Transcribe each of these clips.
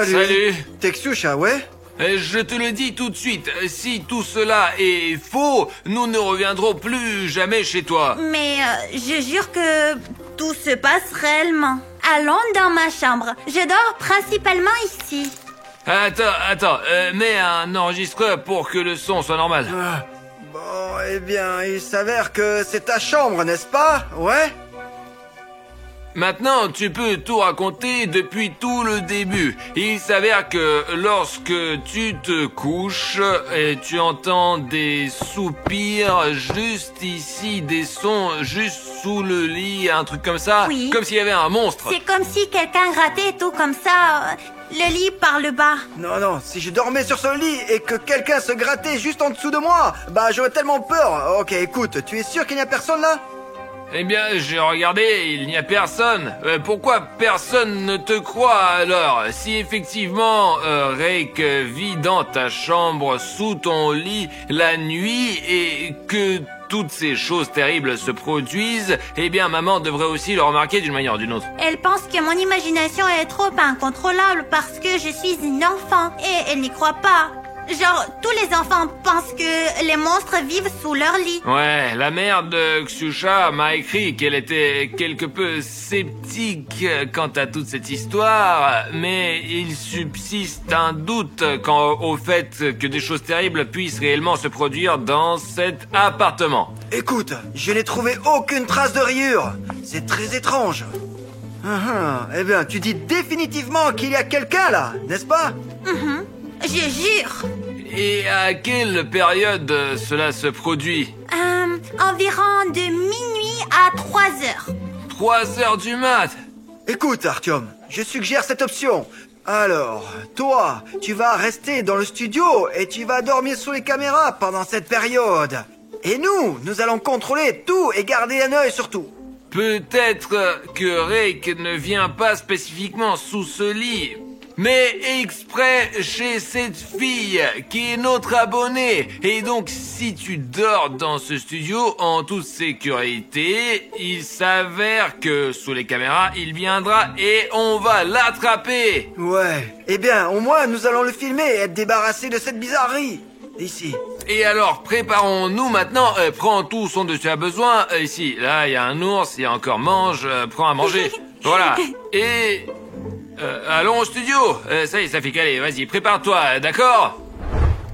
Salut. T'es Ksyusha, ouais? Je te le dis tout de suite, si tout cela est faux, nous ne reviendrons plus jamais chez toi. Mais je jure que tout se passe réellement. Allons dans ma chambre. Je dors principalement ici. Attends, mets un enregistreur pour que le son soit normal. Bon, eh bien, il s'avère que c'est ta chambre, n'est-ce pas? Ouais? Maintenant, tu peux tout raconter depuis tout le début. Il s'avère que lorsque tu te couches et tu entends des soupirs juste ici, des sons juste sous le lit, un truc comme ça, Oui. comme s'il y avait un monstre. C'est comme si quelqu'un grattait tout comme ça, le lit par le bas. Non, si je dormais sur ce lit et que quelqu'un se grattait juste en dessous de moi, bah j'aurais tellement peur. Ok, écoute, tu es sûr qu'il n'y a personne là? Eh bien, j'ai regardé, il n'y a personne. Pourquoi personne ne te croit alors? Si effectivement, Rake vit dans ta chambre, sous ton lit, la nuit, et que toutes ces choses terribles se produisent, eh bien, maman devrait aussi le remarquer d'une manière ou d'une autre. Elle pense que mon imagination est trop incontrôlable parce que je suis une enfant et elle n'y croit pas. Genre, tous les enfants pensent que les monstres vivent sous leur lit. Ouais, la mère de Ksyusha m'a écrit qu'elle était quelque peu sceptique quant à toute cette histoire, mais il subsiste un doute quant au fait que des choses terribles puissent réellement se produire dans cet appartement. Écoute, je n'ai trouvé aucune trace de rayure. C'est très étrange. Eh bien, tu dis définitivement qu'il y a quelqu'un là, n'est-ce pas? Je jure. Et à quelle période cela se produit? Environ de minuit à 3 heures. 3 heures du mat. Écoute, Artyom, je suggère cette option. Alors, toi, tu vas rester dans le studio et tu vas dormir sous les caméras pendant cette période. Et nous allons contrôler tout et garder un œil sur tout. Peut-être que Rake ne vient pas spécifiquement sous ce lit, mais exprès chez cette fille qui est notre abonnée. Et donc, si tu dors dans ce studio en toute sécurité, il s'avère que sous les caméras, il viendra et on va l'attraper. Ouais, eh bien, au moins, nous allons le filmer et être débarrassés de cette bizarrerie. Ici. Et alors, préparons-nous maintenant. Prends tout ce dont tu as besoin. Ici, là, il y a un ours, il y a encore mange. Prends à manger. Voilà. Et... allons au studio. Ça y est, ça fait caler. Vas-y, prépare-toi, d'accord?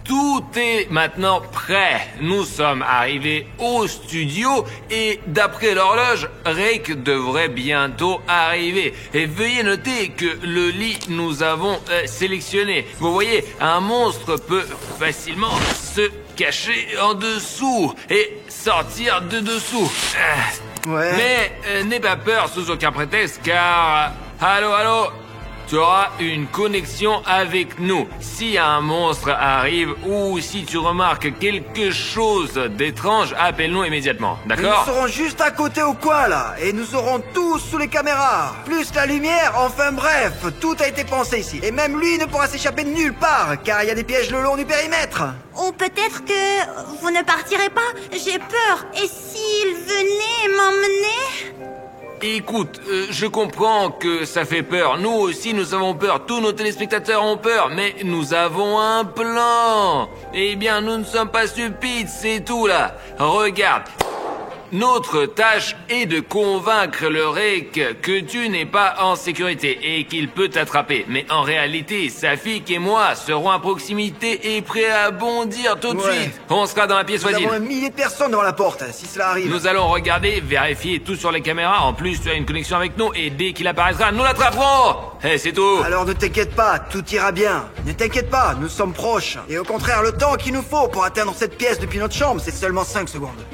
Tout est maintenant prêt. Nous sommes arrivés au studio et d'après l'horloge, Rake devrait bientôt arriver. Et veuillez noter que le lit nous avons sélectionné. Vous voyez, un monstre peut facilement se cacher en dessous et sortir de dessous. Ouais. Mais n'aie pas peur sous aucun prétexte car... Allô? Tu auras une connexion avec nous. Si un monstre arrive ou si tu remarques quelque chose d'étrange, appelle-nous immédiatement, d'accord? Nous serons juste à côté au coin là, et nous aurons tout sous les caméras. Plus la lumière, enfin bref, tout a été pensé ici. Et même lui ne pourra s'échapper de nulle part, car il y a des pièges le long du périmètre. Ou peut-être que vous ne partirez pas. J'ai peur. Et s'il venait m'emmener? Écoute, je comprends que ça fait peur. Nous aussi, nous avons peur. Tous nos téléspectateurs ont peur. Mais nous avons un plan. Eh bien, nous ne sommes pas stupides, c'est tout là. Regarde. Notre tâche est de convaincre le Rake que tu n'es pas en sécurité et qu'il peut t'attraper. Mais en réalité, Safik et moi serons à proximité et prêts à bondir tout de suite. On sera dans la pièce Nous voisine. avons 1 millier de personnes devant la porte, si cela arrive. Nous allons regarder, vérifier tout sur les caméras. En plus, tu as une connexion avec nous et dès qu'il apparaîtra, nous l'attraperons. C'est tout. Alors ne t'inquiète pas, tout ira bien. Ne t'inquiète pas, nous sommes proches. Et au contraire, le temps qu'il nous faut pour atteindre cette pièce depuis notre chambre, c'est seulement 5 secondes.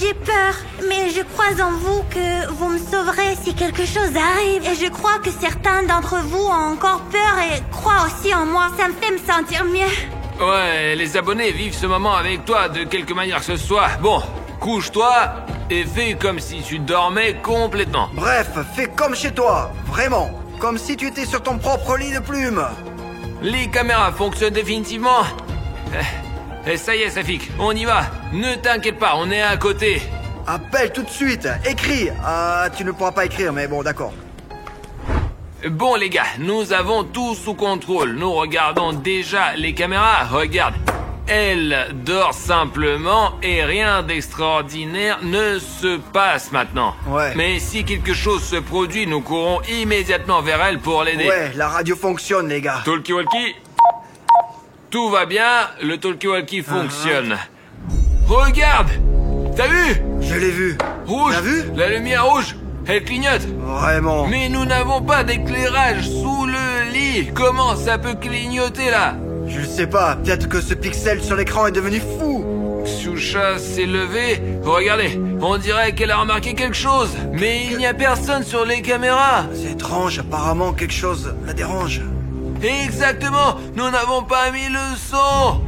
J'ai peur, mais je crois en vous que vous me sauverez si quelque chose arrive. Et je crois que certains d'entre vous ont encore peur et croient aussi en moi. Ça me fait me sentir mieux. Ouais, les abonnés vivent ce moment avec toi de quelque manière que ce soit. Bon, couche-toi et fais comme si tu dormais complètement. Bref, fais comme chez toi, vraiment. Comme si tu étais sur ton propre lit de plumes. Les caméras fonctionnent définitivement. Ça y est, Safik, on y va. Ne t'inquiète pas, on est à côté. Appelle tout de suite, écris. Ah, tu ne pourras pas écrire, mais bon, d'accord. Bon les gars, nous avons tout sous contrôle. Nous regardons déjà les caméras. Regarde, elle dort simplement et rien d'extraordinaire ne se passe maintenant. Ouais. Mais si quelque chose se produit, nous courons immédiatement vers elle pour l'aider. Ouais, la radio fonctionne, les gars. Talkie-walkie. Tout va bien, le talkie-walkie fonctionne. Regarde! T'as vu? Je l'ai vu. Rouge! T'as vu? La lumière rouge! Elle clignote! Vraiment. Mais nous n'avons pas d'éclairage sous le lit! Comment ça peut clignoter là? Je ne sais pas, peut-être que ce pixel sur l'écran est devenu fou. Xiusha s'est levée. Regardez, on dirait qu'elle a remarqué quelque chose. Mais il n'y a personne sur les caméras. C'est étrange, apparemment quelque chose la dérange. Exactement, nous n'avons pas mis le son.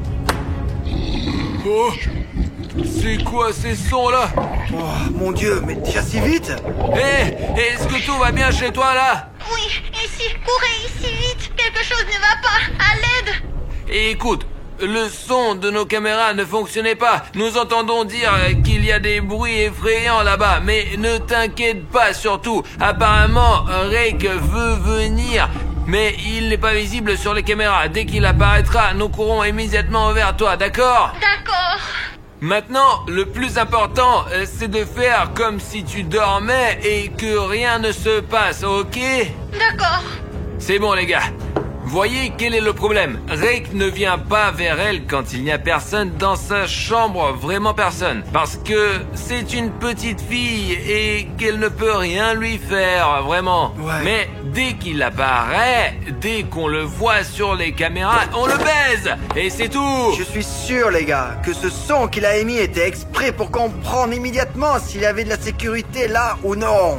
Oh, c'est quoi ces sons-là? Oh, mon Dieu, mais déjà si vite? Hé, est-ce que tout va bien chez toi là? Oui, ici, courez ici vite. Quelque chose ne va pas. À l'aide. Écoute, le son de nos caméras ne fonctionnait pas. Nous entendons dire qu'il y a des bruits effrayants là-bas. Mais ne t'inquiète pas surtout. Apparemment, Rake veut venir. Mais il n'est pas visible sur les caméras. Dès qu'il apparaîtra, nous courons immédiatement vers toi, d'accord? D'accord. Maintenant, le plus important, c'est de faire comme si tu dormais et que rien ne se passe, ok? D'accord. C'est bon les gars. Voyez quel est le problème. Rake ne vient pas vers elle quand il n'y a personne dans sa chambre, vraiment personne. Parce que c'est une petite fille et qu'elle ne peut rien lui faire, vraiment. Ouais. Mais dès qu'il apparaît, dès qu'on le voit sur les caméras, on le baise. Et c'est tout. Je suis sûr, les gars, que ce son qu'il a émis était exprès pour comprendre immédiatement s'il y avait de la sécurité là ou non.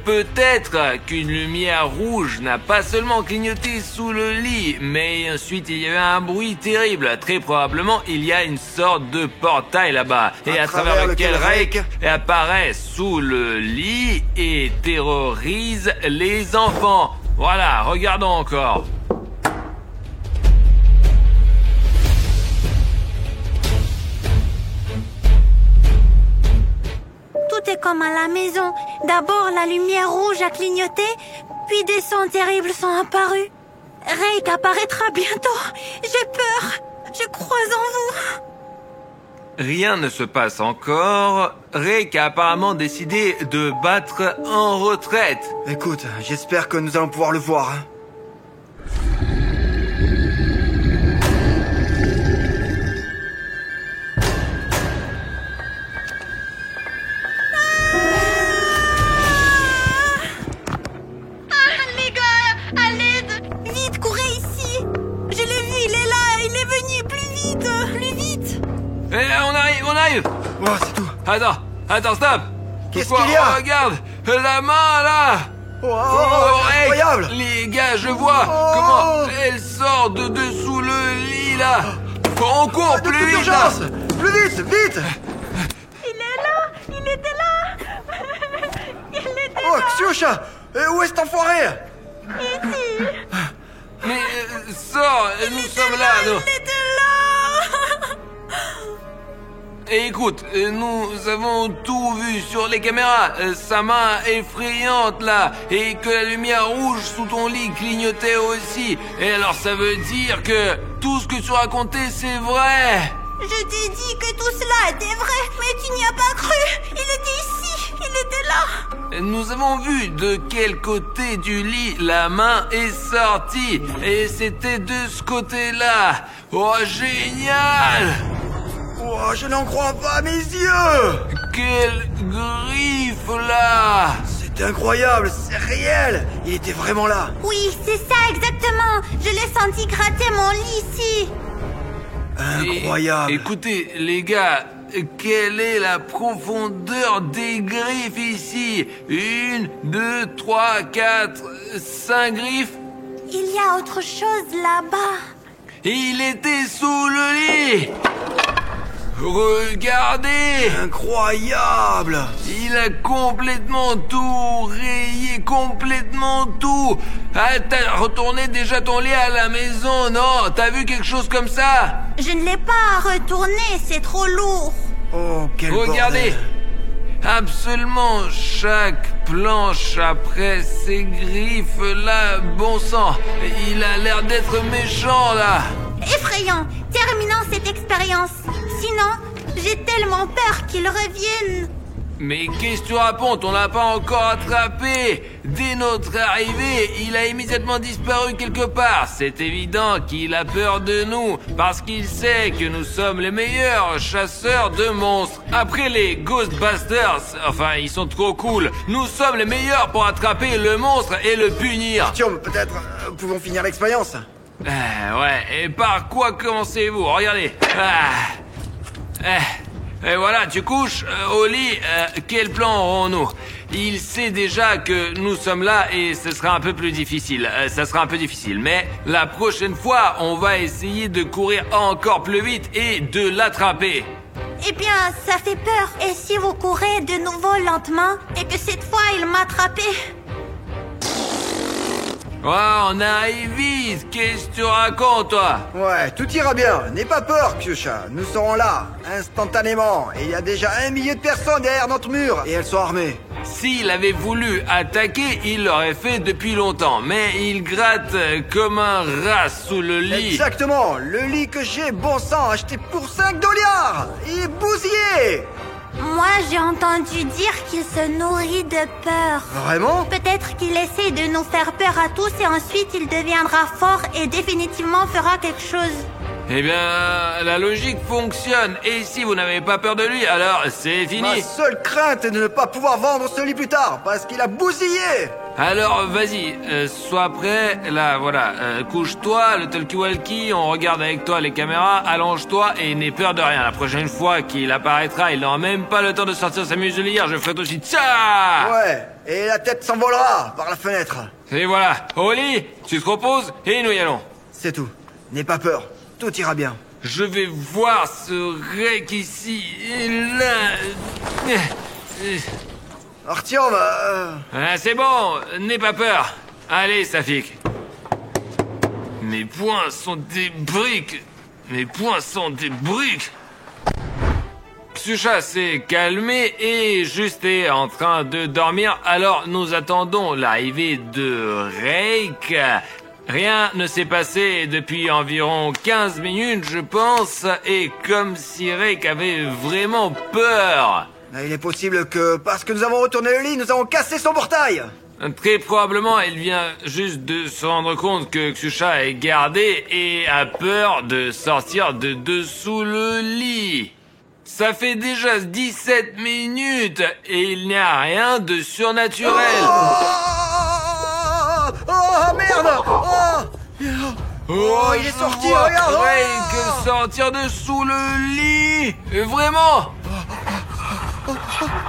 Peut-être qu'une lumière rouge n'a pas seulement clignoté sous le lit, mais ensuite il y a eu un bruit terrible. Très probablement, il y a une sorte de portail là-bas, et à travers lequel Rake apparaît sous le lit et terrorise les enfants. Voilà, regardons encore. Tout est comme à la maison. D'abord, la lumière rouge a clignoté, puis des sons terribles sont apparus. Rake apparaîtra bientôt. J'ai peur. Je crois en vous. Rien ne se passe encore. Rake a apparemment décidé de battre en retraite. Écoute, j'espère que nous allons pouvoir le voir. Hein. Les gars, à l'aide. Vite, courez ici. Je l'ai vu, il est là. Il est venu. Plus vite. Eh, on arrive. Oh, c'est tout. Attends, stop. Qu'est-ce Quoi? qu'il y a? Regarde, la main là. Oh, Hey, incroyable. les gars, je vois comment elle sort de dessous le lit là. On court De plus toute vite là. urgence. Plus vite, vite. Il est là. Il était là. Il était Oh, Xiusha, où est cet enfoiré? ici. Mais sors, nous sommes là. nous. Il était là. Et écoute, nous avons tout vu sur les caméras. Sa main effrayante là, et que la lumière rouge sous ton lit clignotait aussi. Et alors ça veut dire que tout ce que tu racontais c'est vrai. Je t'ai dit que tout cela était vrai, mais tu n'y as pas cru. Il était ici. Il était là. Nous avons vu de quel côté du lit la main est sortie. Et c'était de ce côté-là. Oh, génial! Oh, je n'en crois pas à mes yeux. Quelle griffe là! C'est incroyable, c'est réel. Il était vraiment là. Oui, c'est ça exactement. Je l'ai senti gratter mon lit ici. Incroyable. Écoutez, les gars, quelle est la profondeur des griffes ici? 1, 2, 3, 4, 5 griffes? Il y a autre chose là-bas. Il était sous le lit! Regardez! Incroyable. Il a complètement tout rayé, complètement tout. Ah, t'as retourné déjà ton lit à la maison, non? T'as vu quelque chose comme ça? Je ne l'ai pas retourné, c'est trop lourd. Oh, quel Regardez! bordel. Absolument chaque planche après ces griffes là, bon sang. Il a l'air d'être méchant là. Effrayant. Terminons cette expérience. Sinon, j'ai tellement peur qu'il revienne. Mais qu'est-ce que tu racontes? On l'a pas encore attrapé. Dès notre arrivée, il a immédiatement disparu quelque part. C'est évident qu'il a peur de nous, parce qu'il sait que nous sommes les meilleurs chasseurs de monstres. Après les Ghostbusters, enfin ils sont trop cool, nous sommes les meilleurs pour attraper le monstre et le punir. Artyom, peut-être pouvons finir l'expérience. Ouais, et par quoi commencez-vous? Regardez. Et voilà, tu couches au lit. Quel plan aurons-nous? Il sait déjà que nous sommes là et ce sera un peu plus difficile. Ça sera un peu difficile, mais la prochaine fois, on va essayer de courir encore plus vite et de l'attraper. Eh bien, ça fait peur. Et si vous courez de nouveau lentement et que cette fois il m'a attrapé? Oh, on arrive vite. Qu'est-ce que tu racontes, toi? Ouais, tout ira bien. N'aie pas peur, Ksiusha. Nous serons là, instantanément. Et il y a déjà 1 millier de personnes derrière notre mur. Et elles sont armées. S'il avait voulu attaquer, il l'aurait fait depuis longtemps. Mais il gratte comme un rat sous le lit. Exactement. Le lit que j'ai, bon sang, acheté pour 5 dollars. Il est bousillé. Moi, j'ai entendu dire qu'il se nourrit de peur. Vraiment? Peut-être qu'il essaie de nous faire peur à tous et ensuite il deviendra fort et définitivement fera quelque chose. Eh bien, la logique fonctionne. Et si vous n'avez pas peur de lui, alors c'est fini. Ma seule crainte est de ne pas pouvoir vendre ce lit plus tard, parce qu'il a bousillé. Alors, vas-y, sois prêt. Là, voilà, couche-toi, le talkie-walkie, on regarde avec toi les caméras, allonge-toi et n'aie peur de rien. La prochaine fois qu'il apparaîtra, il n'aura même pas le temps de sortir sa muselière, je ferai aussi tcha. Ouais, et la tête s'envolera par la fenêtre. Et voilà, au lit, tu te reposes et nous y allons. C'est tout. N'aie pas peur. Tout ira bien. Je vais voir ce rec ici et là. Artyom, C'est bon, n'aie pas peur. Allez, Safik. Mes poings sont des briques. Mes poings sont des briques. Ksiusha s'est calmée et juste est en train de dormir. Alors nous attendons l'arrivée de Rake. Rien ne s'est passé depuis environ 15 minutes, je pense, et comme si Rake avait vraiment peur. il est possible que, parce que nous avons retourné le lit, nous avons cassé son portail. Très probablement, elle vient juste de se rendre compte que Ksiusha est gardée et a peur de sortir de dessous le lit. Ça fait déjà 17 minutes et il n'y a rien de surnaturel. Oh merde! Oh, il est sorti, regarde! Que sortir de sous le lit. Vraiment?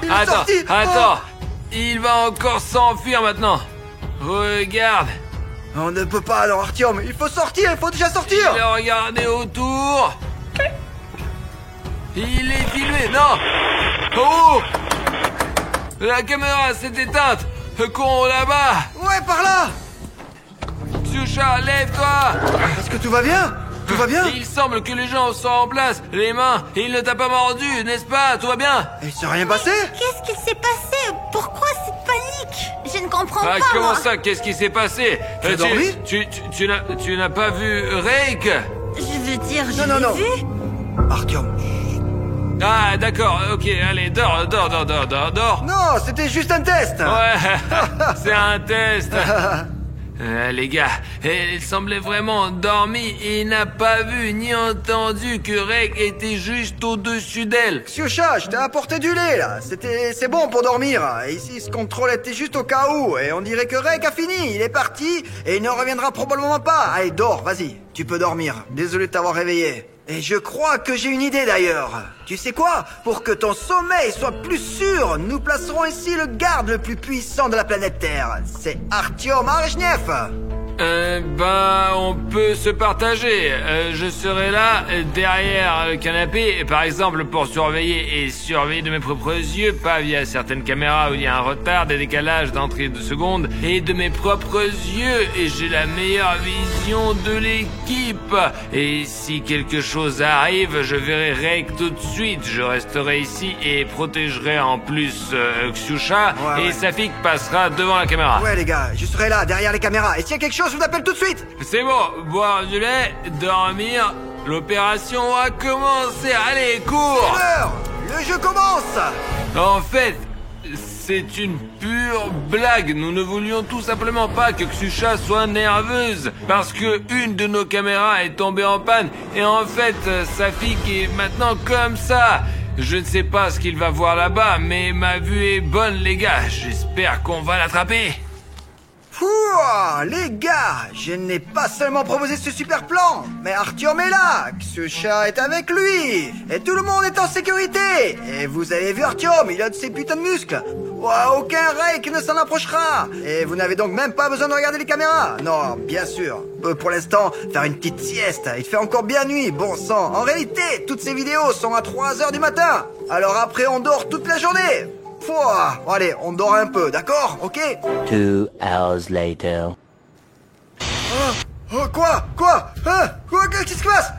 Il est sorti. Attends. Il va encore s'enfuir maintenant. Regarde. On ne peut pas alors, Artyom. Il faut sortir, il faut déjà sortir. Il a regardé autour. Il est filmé, non. Oh! La caméra s'est éteinte. Con là-bas. Ouais, par là. Ksiusha, lève-toi. Est-ce que tout va bien? Tout va bien? Il semble que les gens sont en place. Les mains, il ne t'a pas mordu, n'est-ce pas? Tout va bien? Il s'est rien passé? Qu'est-ce qu'il s'est passé? Pourquoi cette panique? Je ne comprends pas, Comment moi. ça? Qu'est-ce qui s'est passé? Tu as dormi? Tu n'as pas vu Rake? Je veux dire, je Non. l'ai vu. Artyom. Ah, d'accord, ok, allez, dors. Non, c'était juste un test. Ouais, c'est un test. Les gars, il semblait vraiment endormi et il n'a pas vu ni entendu que Rake était juste au-dessus d'elle. Ksiusha, je t'ai apporté du lait, là. C'est bon pour dormir. Et ici, ce contrôle était juste au cas où. Et on dirait que Rake a fini. Il est parti et il ne reviendra probablement pas. Allez, dors, vas-y. Tu peux dormir. Désolé de t'avoir réveillé. Et je crois que j'ai une idée d'ailleurs. Tu sais quoi? Pour que ton sommeil soit plus sûr, nous placerons ici le garde le plus puissant de la planète Terre. C'est Artyom Areshnev. On peut se partager. Je serai là, derrière le canapé, par exemple, pour surveiller de mes propres yeux, pas via certaines caméras où il y a un retard, des décalages d'entrée de secondes, et de mes propres yeux, et j'ai la meilleure vision de l'équipe. Et si quelque chose arrive, je verrai Rake tout de suite. Je resterai ici et protégerai en plus Ksyusha, et Safik passera devant la caméra. Ouais les gars, je serai là, derrière les caméras, et s'il y a quelque chose, je vous appelle tout de suite. C'est bon, boire du lait, dormir, l'opération va commencer, allez, cours! Le jeu commence. En fait, c'est une pure blague, nous ne voulions tout simplement pas que Ksyusha soit nerveuse, parce que une de nos caméras est tombée en panne, et en fait, Safik est maintenant comme ça. Je ne sais pas ce qu'il va voir là-bas, mais ma vue est bonne les gars, j'espère qu'on va l'attraper. Pouah, les gars, je n'ai pas seulement proposé ce super plan, mais Artyom est là, Ksyusha est avec lui, et tout le monde est en sécurité. Et vous avez vu Artyom, il a de ses putains de muscles. Ouah, aucun Rake ne s'en approchera. Et vous n'avez donc même pas besoin de regarder les caméras. Non, bien sûr. Pour l'instant, faire une petite sieste, il fait encore bien nuit, bon sang. En réalité, toutes ces vidéos sont à 3h du matin. Alors après, on dort toute la journée. Pouah, bon, allez, on dort un peu, d'accord? Ok? 2 hours later. Quoi? Qu'est-ce qui se passe?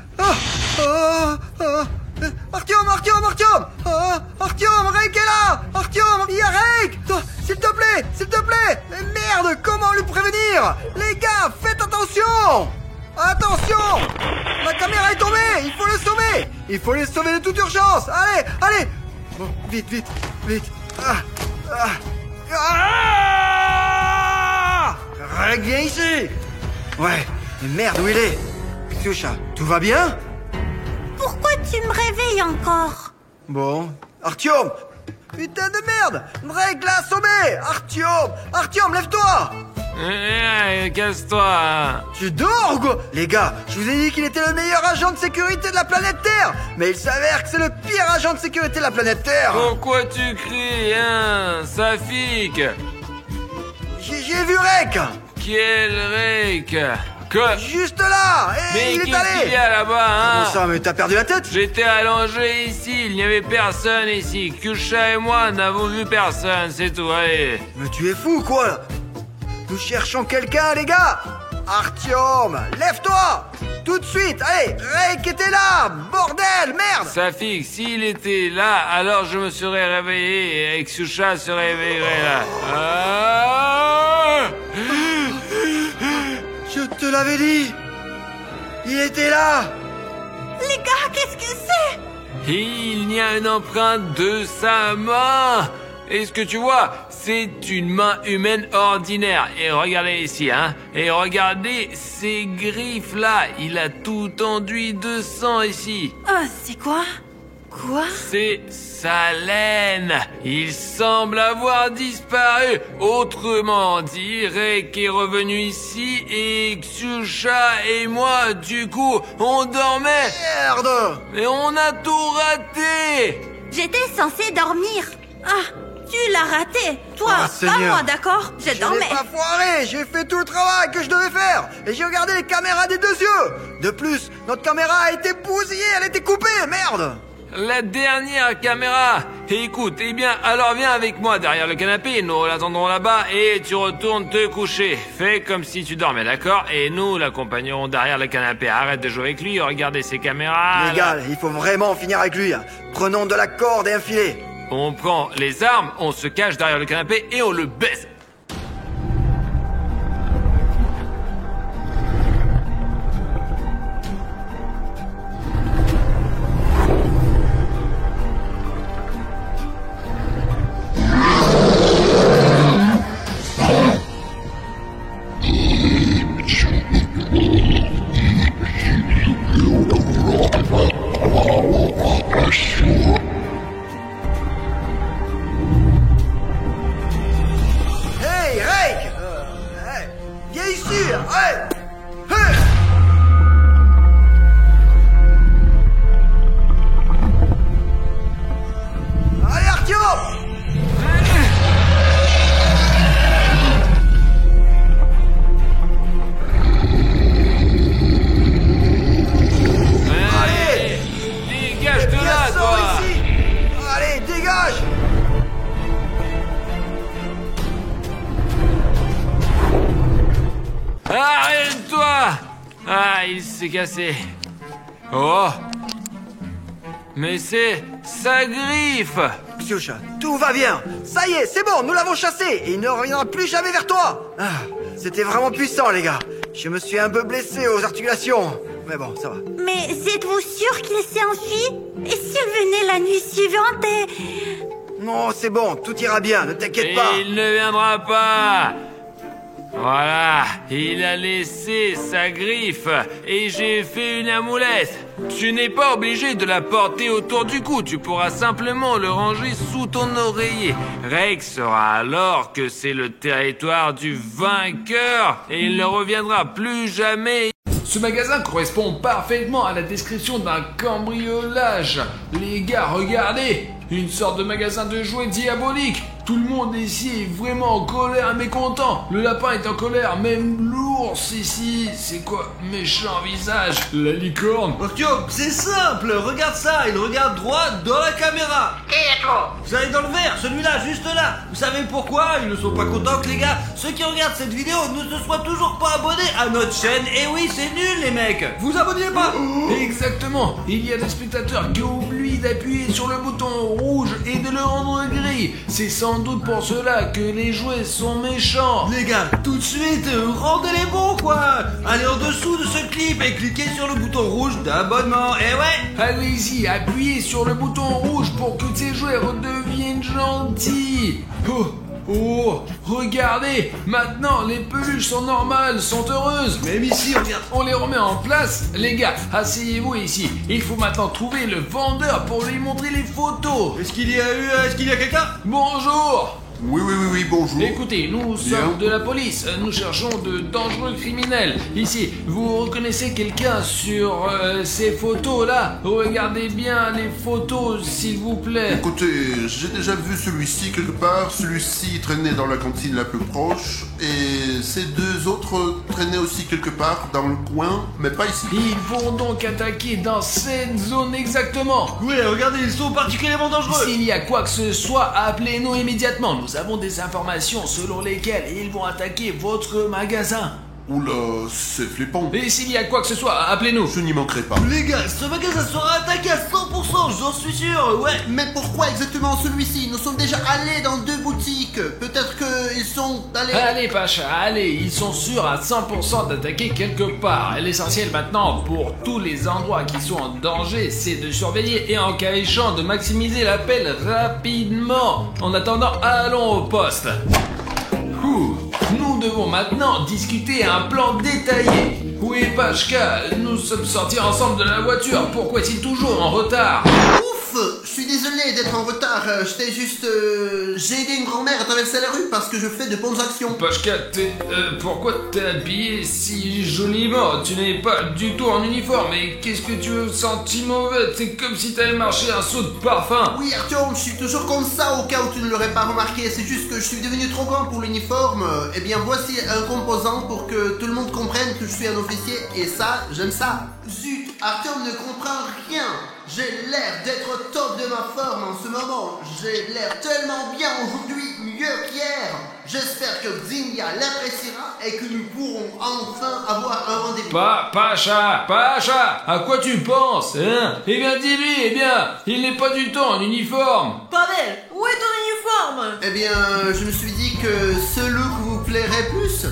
Artyom! Artyom, Rake est là! Artyom, il y a Rake! S'il te plaît! Mais merde, comment le prévenir? Les gars, faites attention! Attention! Ma caméra est tombée! Il faut les sauver de toute urgence! Allez! Bon, vite! Rake, viens ici! Ouais, mais merde, où il est? Ksyusha, tout va bien? Pourquoi tu me réveilles encore? Bon, Artyom! Putain de merde! Rake l'a assommé! Artyom, lève-toi! Casse-toi. Tu dors ou quoi? Les gars, je vous ai dit qu'il était le meilleur agent de sécurité de la planète Terre! Mais il s'avère que c'est le pire agent de sécurité de la planète Terre! Pourquoi tu cries, hein, Safik? J'ai vu Rake! Quel Rake? Que? Juste là! Mais il est qu'est-ce allé! qu'il y a là-bas, hein? Comment ça, mais t'as perdu la tête? J'étais allongé ici, il n'y avait personne ici. Ksyusha et moi n'avons vu personne, c'est tout, allez. Mais tu es fou, quoi? Nous cherchons quelqu'un, les gars! Artyom, lève-toi! Tout de suite, allez! Rake était là! Bordel, merde! Safik, s'il était là, alors je me serais réveillé et Ksyusha se réveillerait là. Je te l'avais dit! Il était là! Les gars, qu'est-ce que c'est? Il y a une empreinte de sa main! Et ce que tu vois, c'est une main humaine ordinaire. Et regardez ici, hein. Et regardez ces griffes là. Il a tout enduit de sang ici. C'est quoi? Quoi? C'est sa laine. Il semble avoir disparu. Autrement dit, Rake est revenu ici et Ksyusha et moi, du coup, on dormait. Merde! Et on a tout raté. J'étais censée dormir. Tu l'as raté. Toi, Ah, pas Seigneur. moi, d'accord? Je Je dormais. n'ai pas foiré, j'ai fait tout le travail que je devais faire et j'ai regardé les caméras des deux yeux. De plus, notre caméra a été bousillée, elle était coupée, merde. La dernière caméra. Écoute, eh bien, alors viens avec moi derrière le canapé, nous l'attendrons là-bas et tu retournes te coucher. Fais comme si tu dormais, d'accord? Et nous l'accompagnerons derrière le canapé. Arrête de jouer avec lui, regardez ses caméras. Les gars, il faut vraiment finir avec lui. Prenons de la corde et un filet. On prend les armes, on se cache derrière le canapé et on le baise. Hey, Rake! Hey, viens ici! Hey! Hey! Allez, Artyom! Ah, il s'est cassé. Oh! Mais c'est sa griffe! Xiusha, tout va bien. Ça y est, c'est bon, nous l'avons chassé et il ne reviendra plus jamais vers toi. Ah, c'était vraiment puissant, les gars. Je me suis un peu blessé aux articulations. Mais bon, ça va. Mais êtes-vous sûr qu'il s'est enfui? Et s'il venait la nuit suivante et... Non, c'est bon, tout ira bien, ne t'inquiète pas. Il ne viendra pas! Voilà, il a laissé sa griffe et j'ai fait une amoulette. Tu n'es pas obligé de la porter autour du cou, tu pourras simplement le ranger sous ton oreiller. Rex saura alors que c'est le territoire du vainqueur et il ne reviendra plus jamais. Ce magasin correspond parfaitement à la description d'un cambriolage. Les gars, regardez! Une sorte de magasin de jouets diabolique. Tout le monde ici est vraiment en colère, mécontent. Le lapin est en colère, même l'ours ici. C'est quoi? Méchant visage. La licorne. Artyom, c'est simple, regarde ça, il regarde droit dans la caméra. Vous allez dans le vert, celui-là, juste là. Vous savez pourquoi? Ils ne sont pas contents que les gars, ceux qui regardent cette vidéo, ne se soient toujours pas abonnés à notre chaîne. Et oui, c'est nul les mecs. Vous abonnez pas? Exactement. Il y a des spectateurs qui oublient d'appuyer sur le bouton rouge et de le rendre gris. C'est sans doute pour cela que les jouets sont méchants. Les gars, tout de suite, rendez-les bons quoi. Allez en dessous de ce clip et cliquez sur le bouton rouge d'abonnement. Et ouais. Allez-y, appuyez sur le bouton rouge pour que ces jouets redeviennent gentils. Oh, regardez, maintenant les peluches sont normales, sont heureuses. Même ici, regarde. On les remet en place. Les gars, asseyez-vous ici. Il faut maintenant trouver le vendeur pour lui montrer les photos. Est-ce qu'il y a quelqu'un? Bonjour. Oui, bonjour. Écoutez, nous sommes de la police. Nous cherchons de dangereux criminels. Ici, vous reconnaissez quelqu'un sur ces photos-là? Regardez bien les photos, s'il vous plaît. Écoutez, j'ai déjà vu celui-ci quelque part. Celui-ci traînait dans la cantine la plus proche. Et ces deux autres traînaient aussi quelque part dans le coin, mais pas ici. Ils vont donc attaquer dans cette zone exactement. Oui, regardez, ils sont particulièrement dangereux. S'il y a quoi que ce soit, appelez-nous immédiatement. Nous avons des informations selon lesquelles ils vont attaquer votre magasin. Oula, c'est flippant. Et s'il y a quoi que ce soit, appelez-nous. Je n'y manquerai pas. Les gars, ce magasin sera attaqué à 100%, j'en suis sûr, ouais. Mais pourquoi exactement celui-ci? Nous sommes déjà allés dans 2 boutiques. Peut-être qu'ils sont allés... Allez Pacha, allez, ils sont sûrs à 100% d'attaquer quelque part. Et l'essentiel maintenant pour tous les endroits qui sont en danger, c'est de surveiller et en cas échéant de maximiser l'appel rapidement. En attendant, allons au poste. Nous devons maintenant discuter un plan détaillé. Où est Pachka? Nous sommes sortis ensemble de la voiture. Pourquoi est-il toujours en retard? Ouf! Je suis désolé d'être en retard. J'étais juste... J'ai aidé une grand-mère à traverser la rue parce que je fais de bonnes actions. Pachka, pourquoi t'es habillé si joliment? Tu n'es pas du tout en uniforme. Et qu'est-ce que tu veux sentir mauvais? C'est comme si t'avais marché un saut de parfum. Oui, Artyom, je suis toujours comme ça au cas où tu ne l'aurais pas remarqué. C'est juste que je suis devenu trop grand pour l'uniforme. Eh bien, voici un composant pour que tout le monde comprenne que je suis un officier. Et ça, j'aime ça. Zut, Artyom ne comprend rien. J'ai l'air d'être au top de ma forme en ce moment. J'ai l'air tellement bien aujourd'hui, mieux qu'hier. J'espère que Xingya l'appréciera et que nous pourrons enfin avoir un rendez-vous. Pacha, à quoi tu penses, hein? Eh bien, dis-lui, il n'est pas du tout en uniforme. Pavel, où est ton uniforme? Eh bien, je me suis dit que ce look vous plairait plus.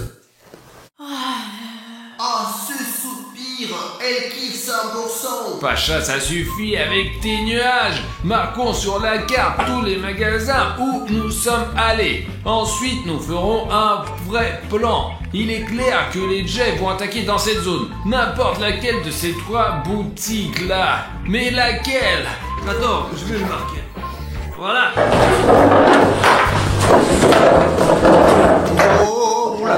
Ah, ce soupir, elle kiffe 100%. Pacha, ça suffit avec tes nuages. Marquons sur la carte tous les magasins où nous sommes allés. Ensuite, nous ferons un vrai plan. Il est clair que les Jets vont attaquer dans cette zone. N'importe laquelle de ces 3 boutiques-là. Mais laquelle? Attends, je vais le marquer. Voilà. Oh là.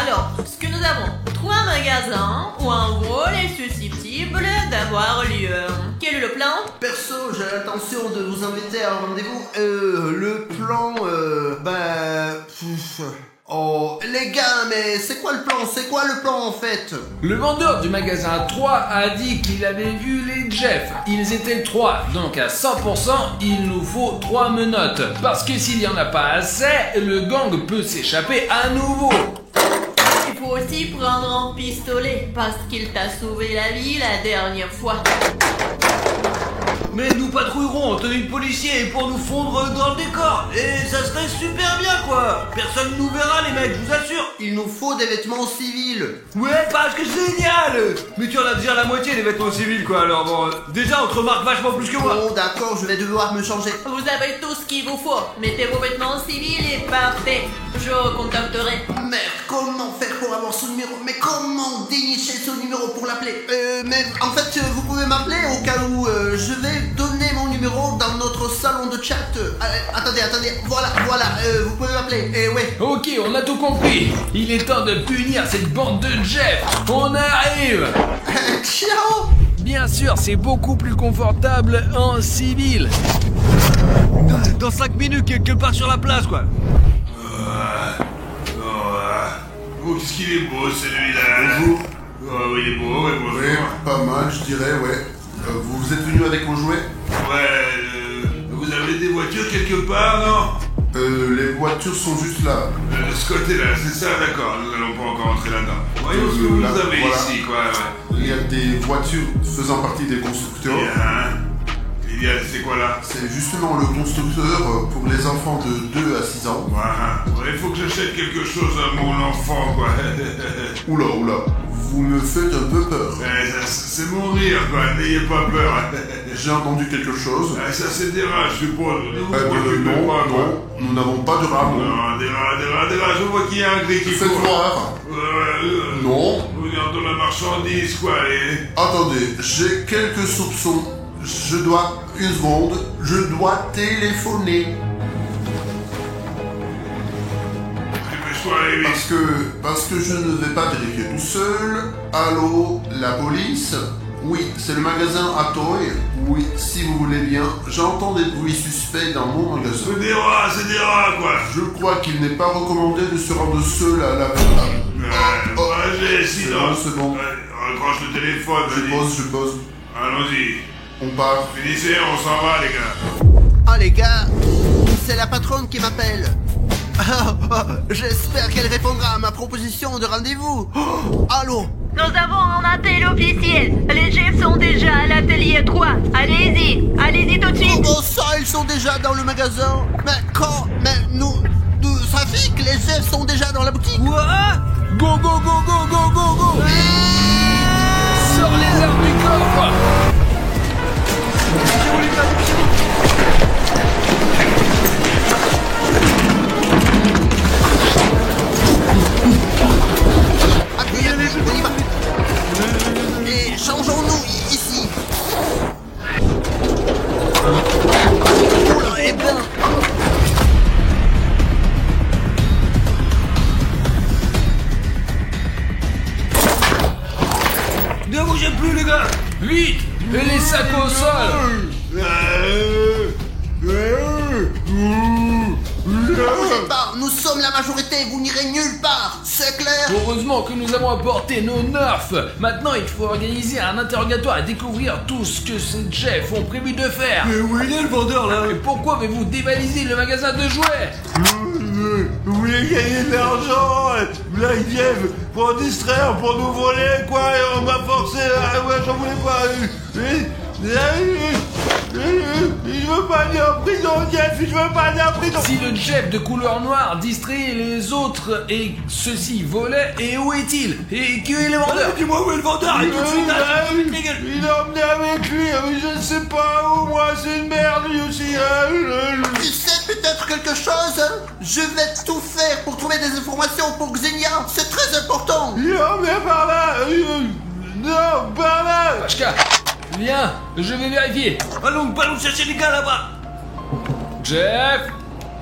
Alors, ce que nous avons 3 magasins où un vol est susceptible d'avoir lieu. Quel est le plan? Perso, j'ai l'intention de vous inviter à un rendez-vous. Le plan, Oh, les gars, mais c'est quoi le plan? C'est quoi le plan en fait? Le vendeur du magasin 3 a dit qu'il avait vu les Jeff. Ils étaient 3, donc à 100%, il nous faut 3 menottes. Parce que s'il n'y en a pas assez, le gang peut s'échapper à nouveau. Il faut aussi prendre un pistolet, parce qu'il t'a sauvé la vie la dernière fois. Mais nous patrouillerons en tenue de policier pour nous fondre dans le décor. Et ça serait super bien, quoi. Personne nous verra, les mecs, je vous assure. Il nous faut des vêtements civils. Ouais, parce que génial. Mais tu en as déjà la moitié des vêtements civils, quoi. Alors bon, déjà, on te remarque vachement plus que moi. Bon, d'accord, je vais devoir me changer. Vous avez tout ce qu'il vous faut. Mettez vos vêtements civils et partez. Je contacterai. Merde, comment faire pour avoir son numéro? Mais comment dénicher son numéro pour l'appeler? Mais en fait, vous pouvez m'appeler au cas où je vais donner mon numéro dans notre salon de chat. Attendez, voilà, vous pouvez m'appeler. Ouais. Ok, on a tout compris. Il est temps de punir cette bande de Jeff. On arrive. Ciao. Bien sûr, c'est beaucoup plus confortable en civil. Dans 5 minutes, quelque part sur la place, quoi. Oh, qu'est-ce qu'il est beau celui-là. Bonjour. Oh, il est beau, ouais, bonjour. Ouais, pas mal, je dirais, ouais. Vous êtes venu avec vos jouets? Ouais, vous avez des voitures quelque part, non? Les voitures sont juste là. Ce côté-là, c'est ça, d'accord. Nous n'allons pas encore entrer là-dedans. Voyons ce que vous là, avez voilà. ici, quoi. Ouais. Il y a des voitures faisant partie des constructeurs. C'est quoi là? C'est justement le constructeur pour les enfants de 2 à 6 ans. Ouais, il faut que j'achète quelque chose à mon enfant, quoi. Oula, vous me faites un peu peur. C'est mon rire, quoi. N'ayez pas peur. J'ai entendu quelque chose. Ça, c'est des rats, je suppose. Non, nous n'avons pas de rats. Non, des rats, je vois qu'il y a un gris qui Faites court. voir. Non. Regarde de la marchandise, quoi. Attendez, j'ai quelques soupçons. Une seconde, je dois téléphoner. Parce que je ne vais pas vérifier tout seul. Allô, la police? Oui, c'est le magasin à Toy. Oui, si vous voulez bien. J'entends des bruits suspects dans mon magasin. C'est des rats, quoi. Je crois qu'il n'est pas recommandé de se rendre seul à la... C'est bon. Raccroche le téléphone. Je pose. Allons-y. On part. Finissez, on s'en va, les gars. Oh les gars, c'est la patronne qui m'appelle. J'espère qu'elle répondra à ma proposition de rendez-vous. Allô? Nous avons un appel officiel. Les chefs sont déjà à l'atelier 3. Allez-y tout de suite. Comment ça, ils sont déjà dans le magasin? Mais nous, ça fait que les chefs sont déjà dans la boutique. Quoi? Go. Sors les armes du coffre. On y va. Et changeons-nous ici. Oula, eh ben. Ne bougez plus, les gars. Vite. Et les sacs au sol. Ne bougez pas, nous sommes la majorité, vous n'irez nulle part, c'est clair? Heureusement que nous avons apporté nos nerfs. Maintenant, il faut organiser un interrogatoire et découvrir tout ce que ces Jeff ont prévu de faire. Mais où il est le vendeur là? Et pourquoi avez-vous dévalisé le magasin de jouets? Vous voulez gagner de l'argent, Black Jeff, pour distraire, pour nous voler, quoi, et on m'a forcé, ouais, j'en voulais pas. Je veux pas aller en prison, Jeff, je veux pas aller en prison. Si le Jeff de couleur noire distrait les autres et ceux-ci volaient, et où est-il? Et qui est le vendeur? Dis-moi où est le vendeur? Et tout de suite, il a emmené avec lui, je ne sais pas où, moi, c'est une merde, lui aussi. Tu sais peut-être quelque chose? Je vais tout faire pour trouver des informations pour Xenia, c'est très important. Non, mais par là, non, par là. Pachka, viens, je vais vérifier. Allons chercher les gars là-bas. Jeff!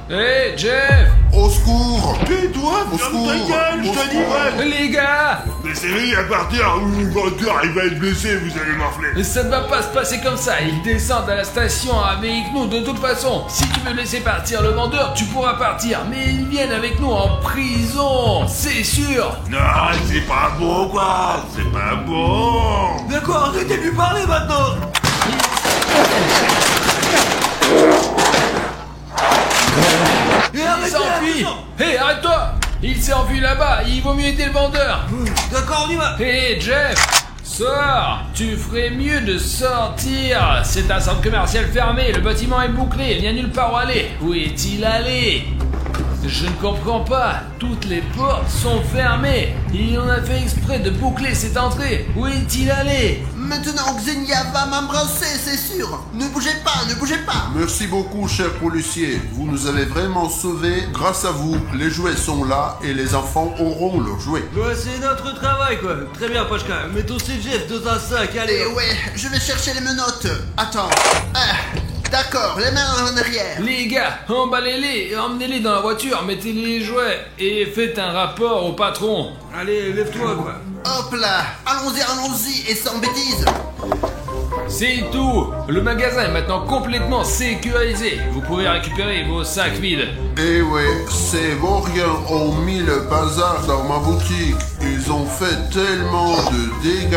Hé, Jeff! Au secours! Tais-toi, ferme ta gueule, je te dis, ouais! Les gars! Laissez-le à partir, ou le vendeur, il va être blessé, vous allez m'enfler! Ça ne va pas se passer comme ça, ils descendent à la station avec nous de toute façon. Si tu veux laisser partir le vendeur, tu pourras partir, mais ils viennent avec nous en prison, c'est sûr! Non, c'est pas bon, quoi! C'est pas bon! D'accord, arrêtez de lui parler maintenant. Il s'enfuit! Hé, arrête-toi! Il s'est enfui là-bas, il vaut mieux aider le vendeur. D'accord, on y va. Hé Jeff, sors. Tu ferais mieux de sortir. C'est un centre commercial fermé, le bâtiment est bouclé, il n'y a nulle part où aller. Où est-il allé? Je ne comprends pas, toutes les portes sont fermées. Il en a fait exprès de boucler cette entrée. Où est-il allé? Maintenant, Xenia va m'embrasser, c'est sûr. Ne bougez pas, ne bougez pas. Merci beaucoup, cher policier. Vous nous avez vraiment sauvés. Grâce à vous, les jouets sont là et les enfants auront leurs jouets. Ouais, c'est notre travail, quoi. Très bien, Pachka. Mettons ces Jeff dans un sac, allez. Ouais, je vais chercher les menottes. Attends. D'accord, les mains en arrière. Les gars, emballez-les, emmenez-les dans la voiture, mettez les jouets et faites un rapport au patron. Allez, lève-toi, quoi. Hop là, allons-y, et sans bêtises. C'est tout. Le magasin est maintenant complètement sécurisé. Vous pouvez récupérer vos sacs vides. Eh ouais, ces Vauriens ont mis le bazar dans ma boutique. Ils ont fait tellement de dégâts.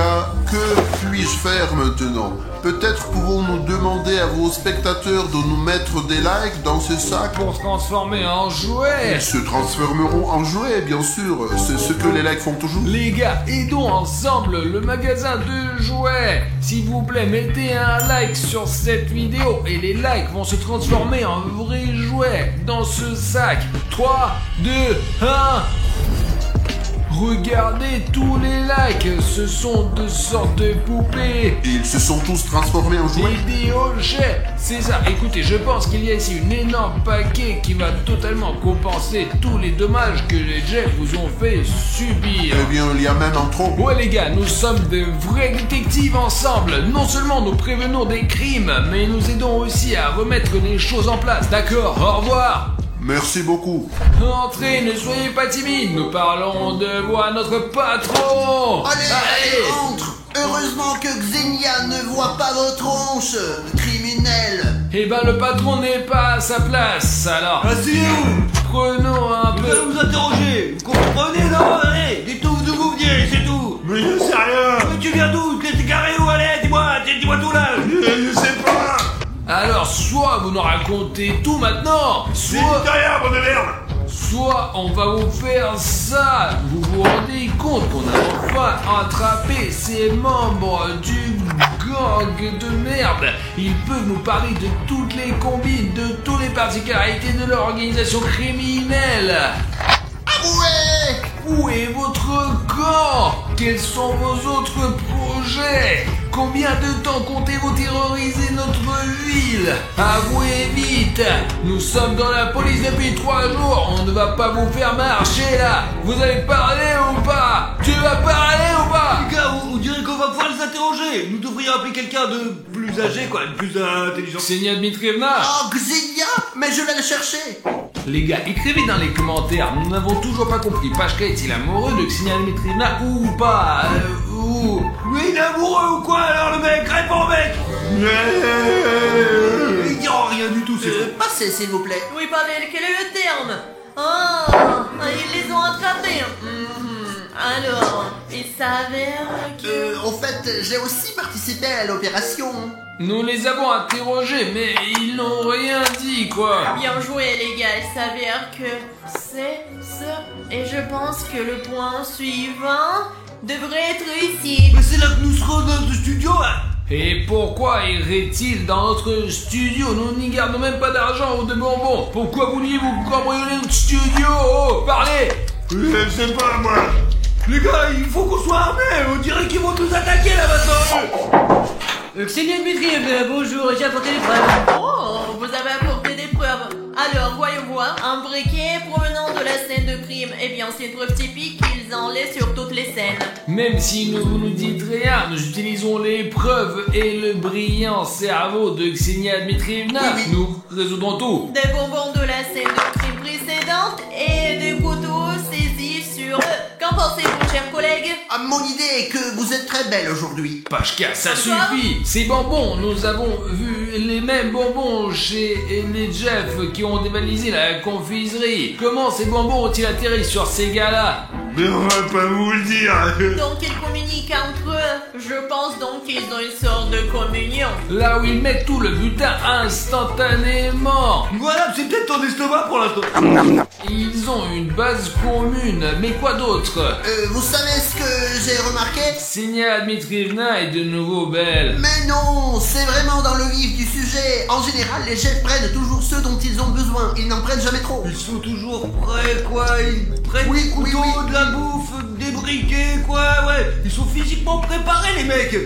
Que puis-je faire maintenant? Peut-être pouvons-nous demander à vos spectateurs de nous mettre des likes dans ces sacs? Pour se transformer en jouets. Ils se transformeront en jouets, bien sûr. C'est ce que les likes font toujours. Les gars, aidons ensemble le magasin de jouets. S'il vous plaît, mettez un like sur cette vidéo et les likes vont se transformer en vrais jouets dans ce sac. 3, 2, 1... Regardez tous les likes, ce sont de sortes de poupées. Ils se sont tous transformés en jouets. Des objets, c'est ça. Écoutez, je pense qu'il y a ici une énorme paquet qui va totalement compenser tous les dommages que les Jeff vous ont fait subir. Eh bien, il y a même un trop. Ouais les gars, nous sommes de vrais détectives ensemble. Non seulement nous prévenons des crimes, mais nous aidons aussi à remettre les choses en place. D'accord, au revoir. Merci beaucoup. Entrez, ne soyez pas timides, nous parlons de vous à notre patron. Allez, entre. Heureusement que Xenia ne voit pas vos tronches, criminel. Eh ben le patron n'est pas à sa place, alors... Asseyez-vous. Prenons un peu... Nous allons vous interroger. Vous comprenez, non? Allez, dites-nous d'où vous venez, c'est tout. Mais je sais rien. Mais tu viens d'où? T'es garé où? Allez, dis-moi tout là. Je sais pas. Alors, soit vous nous racontez tout maintenant, C'est de rien, bonne merde. soit on va vous faire ça. Vous vous rendez compte qu'on a enfin attrapé ces membres du gang de merde. Ils peuvent nous parler de toutes les combines, de toutes les particularités de leur organisation criminelle. Ouais. Où est votre camp? Quels sont vos autres projets? Combien de temps comptez-vous terroriser notre ville? Avouez vite! Nous sommes dans la police depuis 3 jours, on ne va pas vous faire marcher là! Vous allez parler ou pas? Tu vas parler ou pas? Les gars, on dirait qu'on va pouvoir les interroger. Nous devrions appeler quelqu'un de plus âgé, quoi, de plus intelligent. Xenia Dmitrievna! Oh, Xenia, mais je vais le chercher. Les gars, écrivez dans les commentaires, nous n'avons toujours pas compris, Pachka est-il amoureux de Xenia Dmitrievna ou pas? Mais il est amoureux ou quoi alors le mec? Réponds mec. Il dira rien du tout, c'est vrai. Passez, s'il vous plaît. Oui, Pavel, quel est le terme? Ah, ils les ont attrapés. Alors, il s'avère que... Au fait, j'ai aussi participé à l'opération. Nous les avons interrogés, mais ils n'ont rien dit, quoi. Bien joué, les gars, il s'avère que c'est ça. Et je pense que le point suivant devrait être ici. Mais c'est là que nous serons dans notre studio, hein. Et pourquoi irait-il dans notre studio? Nous n'y gardons même pas d'argent ou de bonbons. Pourquoi vouliez-vous cambrioler notre studio? Oh, parlez! Je sais pas, moi. Les gars, il faut qu'on soit armés. On dirait qu'ils vont nous attaquer là maintenant. Xenia Dmitrievna, bonjour, j'ai apporté des preuves. Oh, vous avez apporté des preuves. Alors, voyons voir. Un briquet provenant de la scène de crime. Eh bien, c'est une preuve typique qu'ils en laissent sur toutes les scènes. Même si vous nous dites rien, nous utilisons les preuves et le brillant cerveau de Xenia Dmitrievna. Nous résoudrons tout. Des bonbons de la scène de crime précédente et des couteaux saisis sur... Qu'en pensez-vous, chers collègues? Ah, mon idée est que vous êtes très belle aujourd'hui. Pachka, ça suffit. Ces bonbons, nous avons vu les mêmes bonbons chez les Jeff qui ont dévalisé la confiserie. Comment ces bonbons ont-ils atterri sur ces gars-là? Mais on va pas vous le dire. Donc ils communiquent entre eux. Je pense donc qu'ils ont une sorte de communion. Là où ils mettent tout le butin instantanément. Voilà, c'est peut-être ton estomac pour l'instant. Ils ont une base commune, mais quoi d'autre? Vous savez ce que j'ai remarqué? Signa Dmitrievna est de nouveau belle. Mais non, c'est vraiment dans le vif du sujet. En général, les chefs prennent toujours ceux dont ils ont besoin. Ils n'en prennent jamais trop. Ils sont toujours prêts, quoi. Ils prennent des couteaux, de la bouffe, des briquets, quoi. Ouais, ils sont physiquement préparés, les mecs.